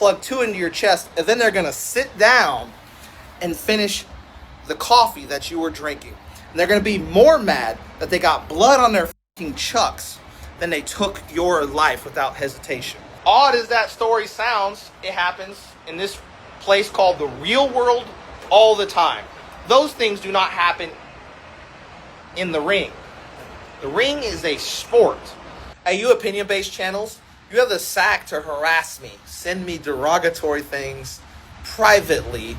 plug two into your chest, and then they're gonna sit down and finish the coffee that you were drinking. And they're gonna be more mad that they got blood on their fucking chucks than they took your life without hesitation. Odd as that story sounds, it happens in this place called the real world all the time. Those things do not happen in the ring. The ring is a sport. Hey, you opinion-based channels, you have the sack to harass me, send me derogatory things privately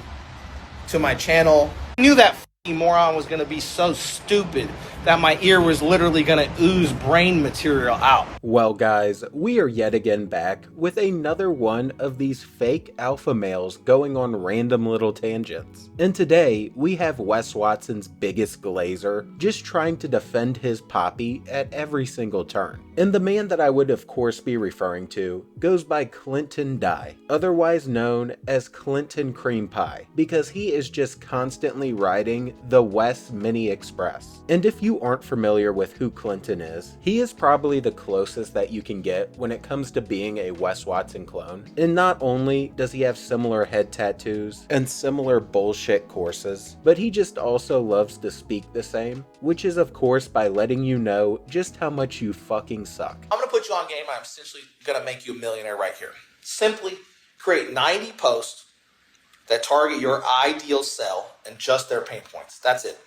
to my channel. I knew that fucking moron was gonna be so stupid that my ear was literally gonna ooze brain material out. Well guys, we are yet again back with another one of these fake alpha males going on random little tangents. And today, we have Wes Watson's biggest glazer just trying to defend his poppy at every single turn. And the man that I would of course be referring to goes by Clinton Dye, otherwise known as Clinton Cream Pie, because he is just constantly riding the Wes Mini Express. And if you aren't familiar with who Clinton is, he is probably the closest that you can get when it comes to being a Wes Watson clone. And not only does he have similar head tattoos and similar bullshit courses, but he just also loves to speak the same, which is of course by letting you know just how much you fucking suck. I'm gonna put you on game. I'm essentially gonna make you a millionaire right here. Simply create 90 posts that target your ideal sell and just their pain points. That's it.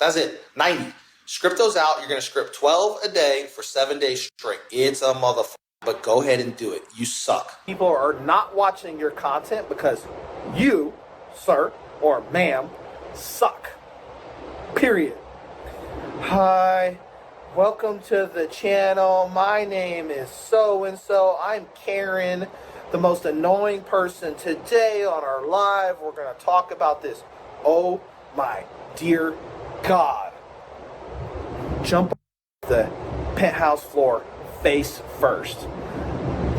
That's it. 90. Script those out. You're going to script 12 a day for 7 days straight. It's a motherfucker. But go ahead and do it. You suck. People are not watching your content because you, sir or ma'am, suck. Period. Hi. Welcome to the channel. My name is so-and-so. I'm Karen, the most annoying person. Today on our live, we're going to talk about this. Oh my dear God. Jump off the penthouse floor face first.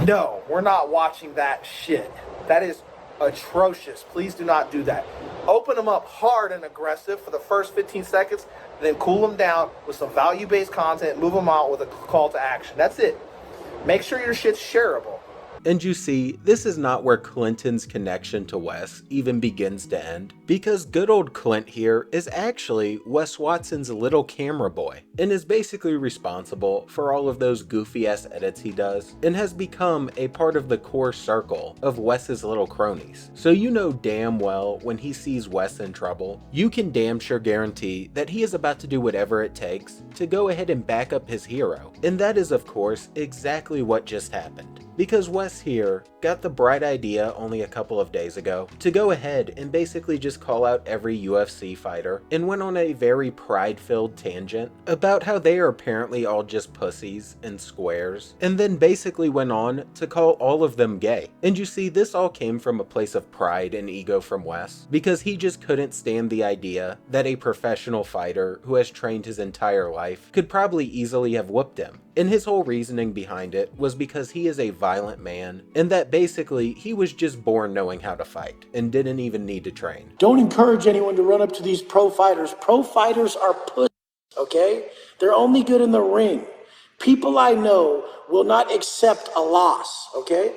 No, we're not watching that shit. That is atrocious. Please do not do that. Open them up hard and aggressive for the first 15 seconds, then cool them down with some value-based content, move them out with a call to action. That's it. Make sure your shit's shareable. And you see, this is not where Clinton's connection to Wes even begins to end, because good old Clint here is actually Wes Watson's little camera boy, and is basically responsible for all of those goofy ass edits he does, and has become a part of the core circle of Wes's little cronies. So you know damn well when he sees Wes in trouble, you can damn sure guarantee that he is about to do whatever it takes to go ahead and back up his hero. And that is of course exactly what just happened. Because Wes here got the bright idea only a couple of days ago to go ahead and basically just call out every UFC fighter, and went on a very pride-filled tangent about how they are apparently all just pussies and squares, and then basically went on to call all of them gay. And you see, this all came from a place of pride and ego from Wes, because he just couldn't stand the idea that a professional fighter who has trained his entire life could probably easily have whooped him. And his whole reasoning behind it was because he is a violent man, and that basically he was just born knowing how to fight, and didn't even need to train. Don't encourage anyone to run up to these pro fighters. Pro fighters are pussies, okay? They're only good in the ring. People I know will not accept a loss, okay?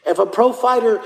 If a pro fighter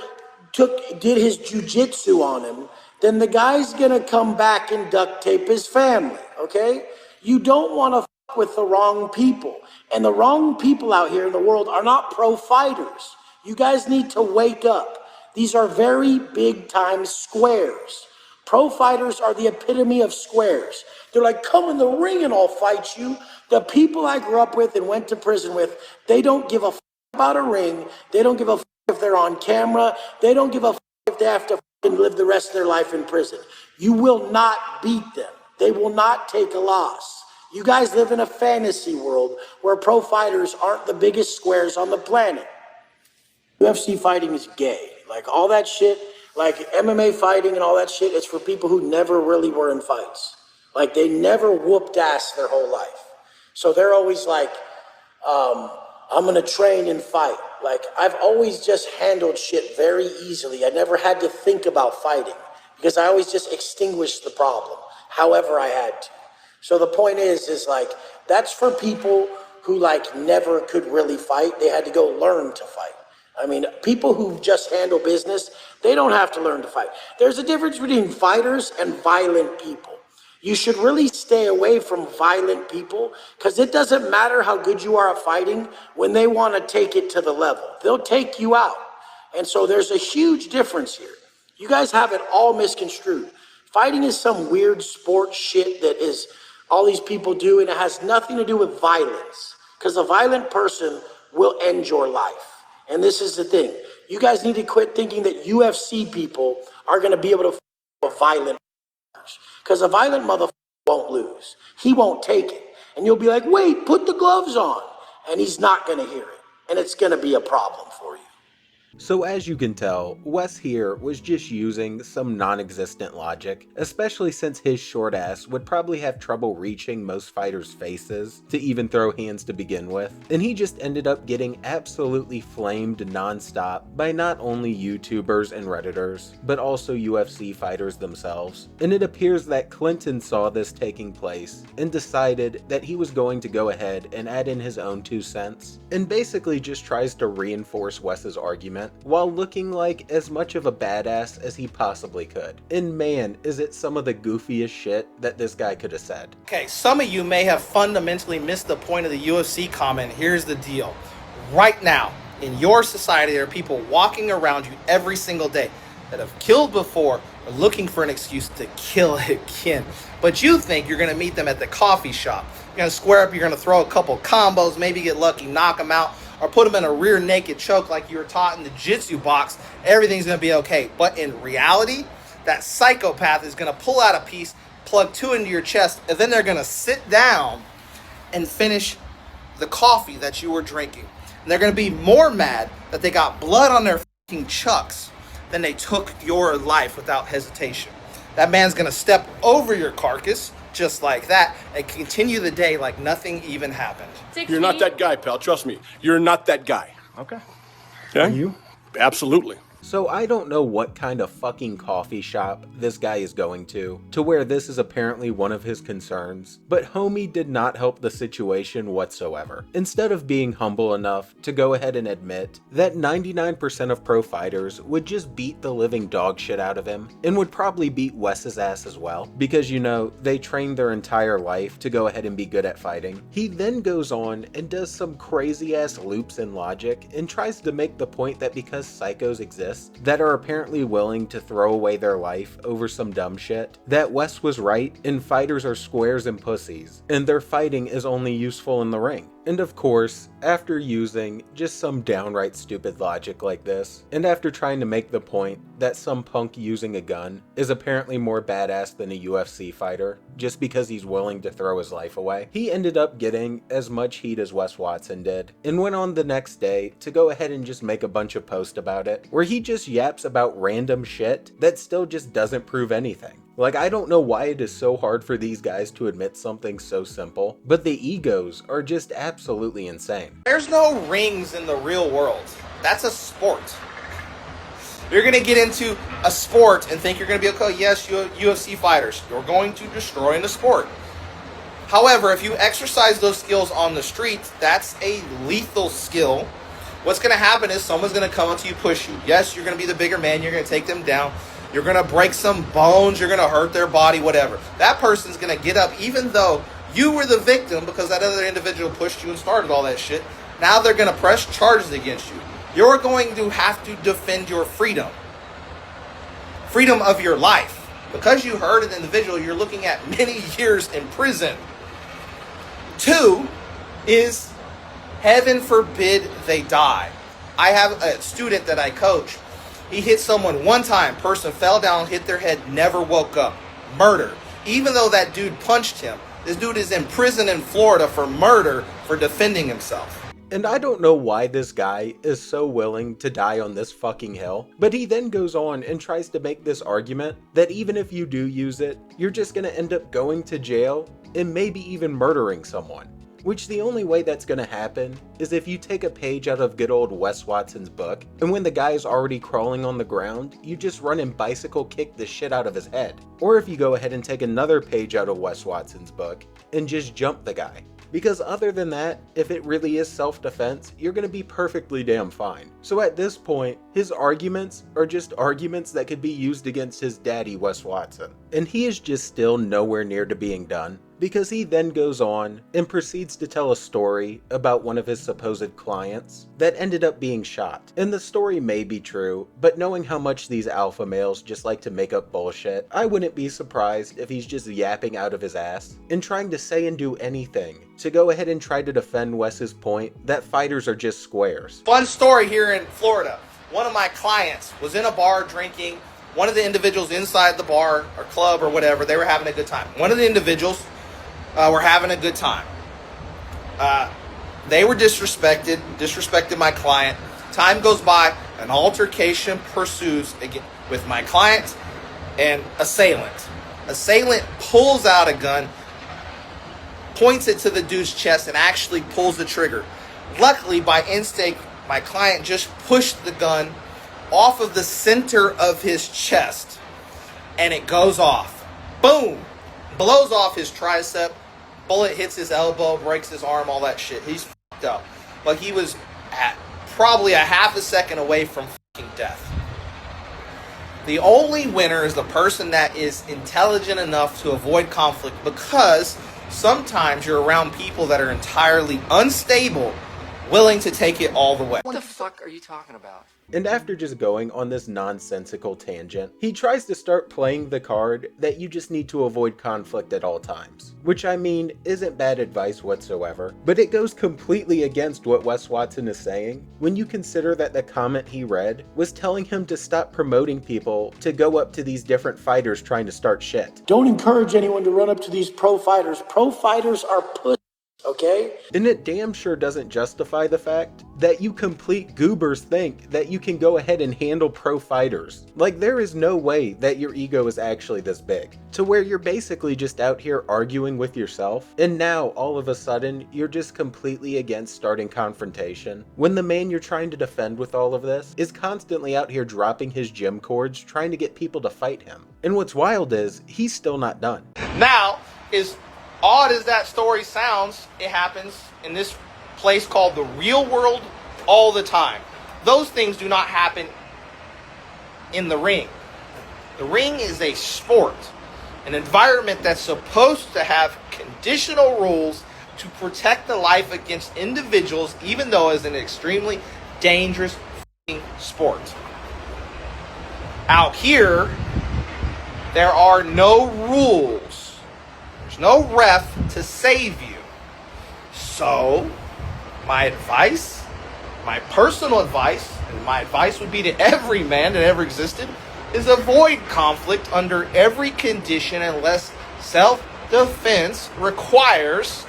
did his jujitsu on him, then the guy's gonna come back and duct tape his family, okay? You don't wanna fuck with the wrong people. And the wrong people out here in the world are not pro fighters. You guys need to wake up. These are very big time squares. Pro fighters are the epitome of squares. They're like, come in the ring and I'll fight you. The people I grew up with and went to prison with, they don't give a fuck about a ring. They don't give a fuck if they're on camera. They don't give a fuck if they have to fucking live the rest of their life in prison. You will not beat them. They will not take a loss. You guys live in a fantasy world where pro fighters aren't the biggest squares on the planet. UFC fighting is gay. Like all that shit, like MMA fighting and all that shit, it's for people who never really were in fights. Like they never whooped ass their whole life. So they're always like, I'm gonna train and fight. Like I've always just handled shit very easily. I never had to think about fighting because I always just extinguished the problem, however I had to. So the point is like, that's for people who like never could really fight. They had to go learn to fight. I mean, people who just handle business, they don't have to learn to fight. There's a difference between fighters and violent people. You should really stay away from violent people because it doesn't matter how good you are at fighting when they want to take it to the level. They'll take you out. And so there's a huge difference here. You guys have it all misconstrued. Fighting is some weird sport shit that is all these people do, and it has nothing to do with violence because a violent person will end your life. And this is the thing. You guys need to quit thinking that UFC people are going to be able to fight a violent because a violent motherfucker won't lose. He won't take it. And you'll be like, wait, put the gloves on. And he's not going to hear it. And it's going to be a problem for you. So as you can tell, Wes here was just using some non-existent logic, especially since his short ass would probably have trouble reaching most fighters' faces to even throw hands to begin with, and he just ended up getting absolutely flamed non-stop by not only YouTubers and Redditors, but also UFC fighters themselves. And it appears that Clinton saw this taking place and decided that he was going to go ahead and add in his own 2 cents, and basically just tries to reinforce Wes's argument while looking like as much of a badass as he possibly could. And man, is it some of the goofiest shit that this guy could have said. Okay, some of you may have fundamentally missed the point of the UFC comment. Here's the deal. Right now, in your society, there are people walking around you every single day that have killed before or looking for an excuse to kill again. But you think you're going to meet them at the coffee shop. You're going to square up, you're going to throw a couple combos, maybe get lucky, knock them out, or put them in a rear naked choke like you were taught in the jiu-jitsu box. Everything's going to be okay. But in reality, that psychopath is going to pull out a piece, plug 2 into your chest, and then they're going to sit down and finish the coffee that you were drinking. And they're going to be more mad that they got blood on their fucking chucks than they took your life without hesitation. That man's going to step over your carcass just like that and continue the day like nothing even happened. You're not that guy, pal. Trust me. You're not that guy. Okay. Yeah? You? Absolutely. So I don't know what kind of fucking coffee shop this guy is going to where this is apparently one of his concerns, but homie did not help the situation whatsoever. Instead of being humble enough to go ahead and admit that 99% of pro fighters would just beat the living dog shit out of him, and would probably beat Wes's ass as well, because you know, they trained their entire life to go ahead and be good at fighting. He then goes on and does some crazy ass loops in logic and tries to make the point that because psychos exist that are apparently willing to throw away their life over some dumb shit, that Wes was right and fighters are squares and pussies, and their fighting is only useful in the ring. And of course, after using just some downright stupid logic like this, and after trying to make the point that some punk using a gun is apparently more badass than a UFC fighter just because he's willing to throw his life away, he ended up getting as much heat as Wes Watson did, and went on the next day to go ahead and just make a bunch of posts about it, where he just yaps about random shit that still just doesn't prove anything. Like, I don't know why it is so hard for these guys to admit something so simple, but the egos are just absolutely insane. There's no rings in the real world. That's a sport. You're going to get into a sport and think you're going to be okay. Yes, UFC fighters, you're going to destroy in the sport. However, if you exercise those skills on the street, that's a lethal skill. What's going to happen is someone's going to come up to you, push you. Yes, you're going to be the bigger man. You're going to take them down. You're going to break some bones. You're going to hurt their body, whatever. That person's going to get up even though you were the victim because that other individual pushed you and started all that shit. Now they're going to press charges against you. You're going to have to defend your freedom. Freedom of your life. Because you hurt an individual, you're looking at many years in prison. 2 is, heaven forbid they die. I have a student that I coach. He hit someone one time, person fell down, hit their head, never woke up. Murder. Even though that dude punched him, this dude is in prison in Florida for murder for defending himself. And I don't know why this guy is so willing to die on this fucking hill, but he then goes on and tries to make this argument that even if you do use it, you're just gonna end up going to jail and maybe even murdering someone. Which the only way that's gonna happen is if you take a page out of good old Wes Watson's book, and when the guy is already crawling on the ground, you just run and bicycle kick the shit out of his head. Or if you go ahead and take another page out of Wes Watson's book and just jump the guy. Because other than that, if it really is self-defense, you're gonna be perfectly damn fine. So at this point, his arguments are just arguments that could be used against his daddy, Wes Watson. And he is just still nowhere near to being done, because he then goes on and proceeds to tell a story about one of his supposed clients that ended up being shot. And the story may be true, but knowing how much these alpha males just like to make up bullshit, I wouldn't be surprised if he's just yapping out of his ass and trying to say and do anything to go ahead and try to defend Wes's point that fighters are just squares. Fun story here in Florida. One of my clients was in a bar drinking. One of the individuals inside the bar or club or whatever, they were having a good time. One of the individuals were having a good time. They were disrespected my client. Time goes by, an altercation pursues again with my client and assailant. Assailant pulls out a gun, points it to the dude's chest, and actually pulls the trigger. Luckily, by instinct, my client just pushed the gun off of the center of his chest, and it goes off. Boom! Blows off his tricep. Bullet hits his elbow, breaks his arm, all that shit. He's fucked up. Like he was probably a half a second away from fucking death. The only winner is the person that is intelligent enough to avoid conflict, because sometimes you're around people that are entirely unstable, willing to take it all the way. What the fuck are you talking about? And after just going on this nonsensical tangent, he tries to start playing the card that you just need to avoid conflict at all times. Which, I mean, isn't bad advice whatsoever, but it goes completely against what Wes Watson is saying when you consider that the comment he read was telling him to stop promoting people to go up to these different fighters trying to start shit. Don't encourage anyone to run up to these pro fighters. Pro fighters are pussies, okay? And it damn sure doesn't justify the fact that you complete goobers think that you can go ahead and handle pro fighters. Like, there is no way that your ego is actually this big, to where you're basically just out here arguing with yourself, and now all of a sudden you're just completely against starting confrontation, when the man you're trying to defend with all of this is constantly out here dropping his gym cords trying to get people to fight him. And what's wild is, he's still not done. Now, as odd as that story sounds, it happens in this place called the real world all the time. Those things do not happen in the ring. The ring is a sport, an environment that's supposed to have conditional rules to protect the life against individuals, even though it's an extremely dangerous sport. Out here, there are no rules. There's no ref to save you. So, my advice, my personal advice, and my advice would be to every man that ever existed, is avoid conflict under every condition unless self-defense requires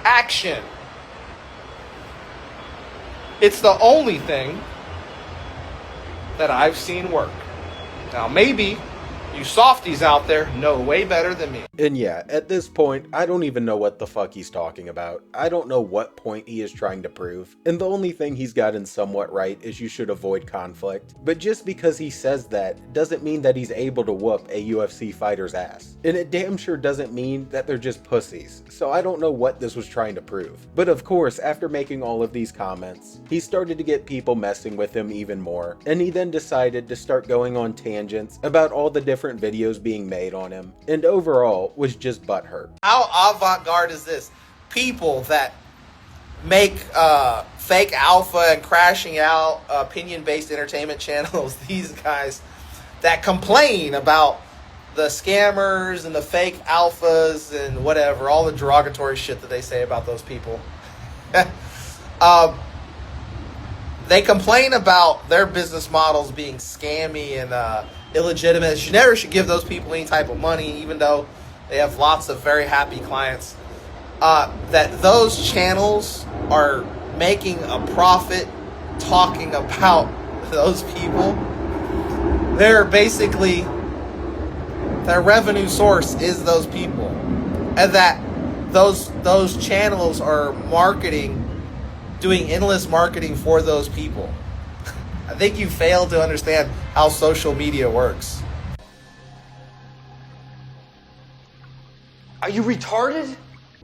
action. It's the only thing that I've seen work. Now, maybe you softies out there know way better than me. And yeah, at this point, I don't even know what the fuck he's talking about. I don't know what point he is trying to prove. And the only thing he's gotten somewhat right is you should avoid conflict. But just because he says that doesn't mean that he's able to whoop a UFC fighter's ass. And it damn sure doesn't mean that they're just pussies. So I don't know what this was trying to prove. But of course, after making all of these comments, he started to get people messing with him even more. And he then decided to start going on tangents about all the different videos being made on him, and overall was just butthurt. How avant-garde is this? People that make fake alpha and crashing out opinion-based entertainment channels, these guys that complain about the scammers and the fake alphas and whatever, all the derogatory shit that they say about those people. They complain about their business models being scammy and illegitimate. You never should give those people any type of money, even though they have lots of very happy clients. That those channels are making a profit talking about those people. They're basically, their revenue source is those people, and that those channels are doing endless marketing for those people. I think you fail to understand how social media works. Are you retarded?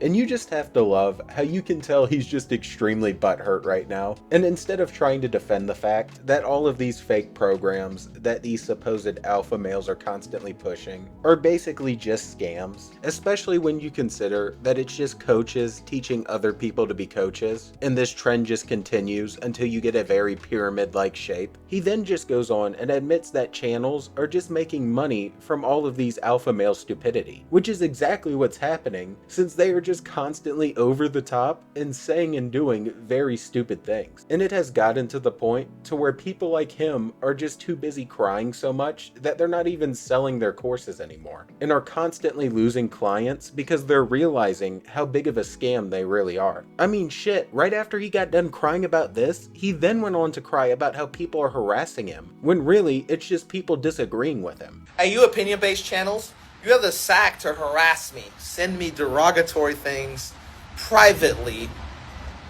And you just have to love how you can tell he's just extremely butthurt right now. And instead of trying to defend the fact that all of these fake programs that these supposed alpha males are constantly pushing are basically just scams, especially when you consider that it's just coaches teaching other people to be coaches, and this trend just continues until you get a very pyramid-like shape, he then just goes on and admits that channels are just making money from all of these alpha male stupidity, which is exactly what's happening since they are just constantly over the top and saying and doing very stupid things. And it has gotten to the point to where people like him are just too busy crying so much that they're not even selling their courses anymore, and are constantly losing clients because they're realizing how big of a scam they really are. I mean shit, right after he got done crying about this, he then went on to cry about how people are harassing him, when really it's just people disagreeing with him. Hey, you opinion-based channels, you have the sack to harass me, send me derogatory things privately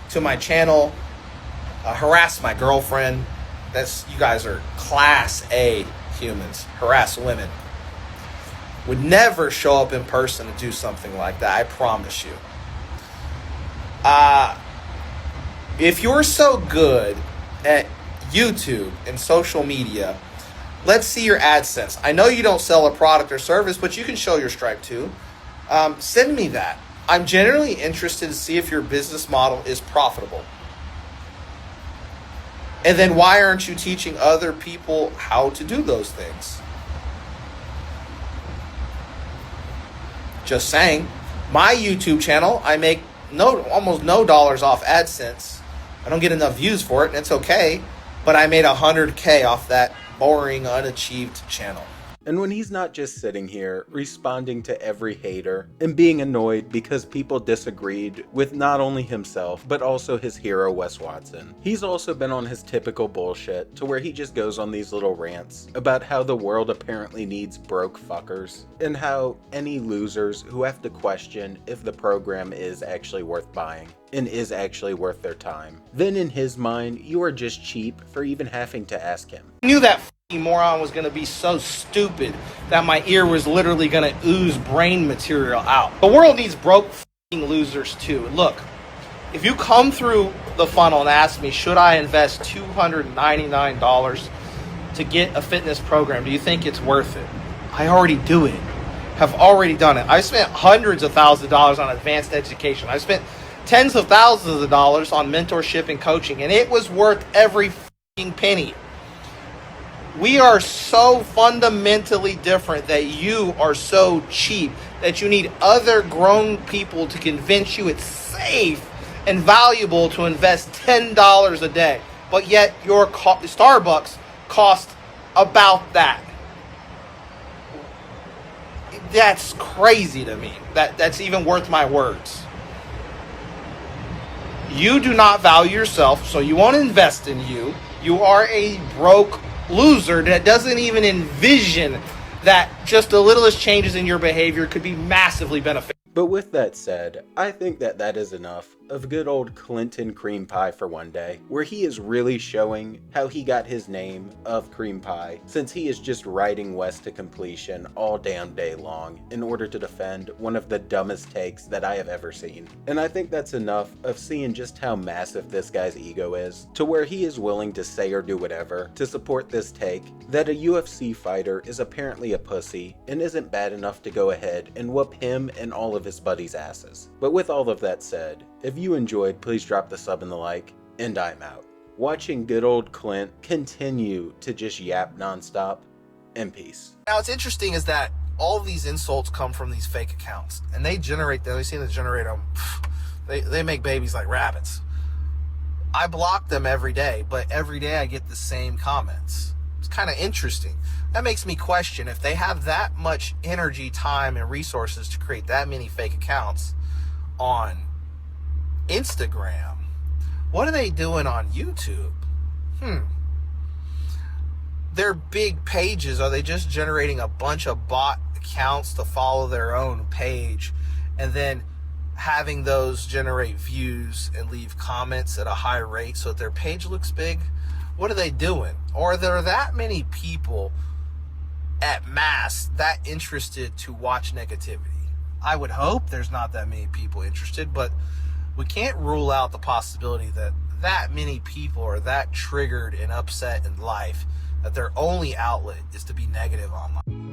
to my channel, harass my girlfriend. You guys are class A humans. Harass women. Would never show up in person to do something like that, I promise you. If you're so good at YouTube and social media, let's see your AdSense. I know you don't sell a product or service, but you can show your Stripe too. Send me that. I'm generally interested to see if your business model is profitable. And then why aren't you teaching other people how to do those things? Just saying. My YouTube channel, I make almost no dollars off AdSense. I don't get enough views for it, and it's okay. But I made $100K off that boring, unachieved channel. And when he's not just sitting here responding to every hater and being annoyed because people disagreed with not only himself but also his hero Wes Watson, he's also been on his typical bullshit to where he just goes on these little rants about how the world apparently needs broke fuckers and how any losers who have to question if the program is actually worth buying and is actually worth their time, then in his mind you are just cheap for even having to ask him. I knew that moron was going to be so stupid that my ear was literally going to ooze brain material out. The world needs broke losers too. Look, if you come through the funnel and ask me, should I invest $299 to get a fitness program, do you think it's worth it? I already do it. Have already done it. I spent hundreds of thousands of dollars on advanced education. I spent tens of thousands of dollars on mentorship and coaching, and it was worth every penny. We are so fundamentally different that you are so cheap that you need other grown people to convince you it's safe and valuable to invest $10 a day. But yet your Starbucks cost about that. That's crazy to me. That's even worth my words. You do not value yourself, so you won't invest in you. You are a broke loser that doesn't even envision that just the littlest changes in your behavior could be massively beneficial. But with that said, I think that is enough of good old Clinton Cream Pie for one day, where he is really showing how he got his name of Cream Pie, since he is just riding Wes to completion all damn day long in order to defend one of the dumbest takes that I have ever seen. And I think that's enough of seeing just how massive this guy's ego is, to where he is willing to say or do whatever to support this take that a UFC fighter is apparently a pussy and isn't bad enough to go ahead and whoop him and all of his buddies' asses. But with all of that said, if you enjoyed, please drop the sub and the like, and I'm out. Watching good old Clint continue to just yap nonstop, and peace. Now, what's interesting is that all of these insults come from these fake accounts, and they seem to generate them. They make babies like rabbits. I block them every day, but every day I get the same comments. It's kind of interesting. That makes me question if they have that much energy, time, and resources to create that many fake accounts on Instagram, what are they doing on YouTube? Their big pages, are they just generating a bunch of bot accounts to follow their own page and then having those generate views and leave comments at a high rate so that their page looks big? What are they doing? Or are there that many people at mass that interested to watch negativity? I would hope there's not that many people interested, but we can't rule out the possibility that many people are that triggered and upset in life that their only outlet is to be negative online.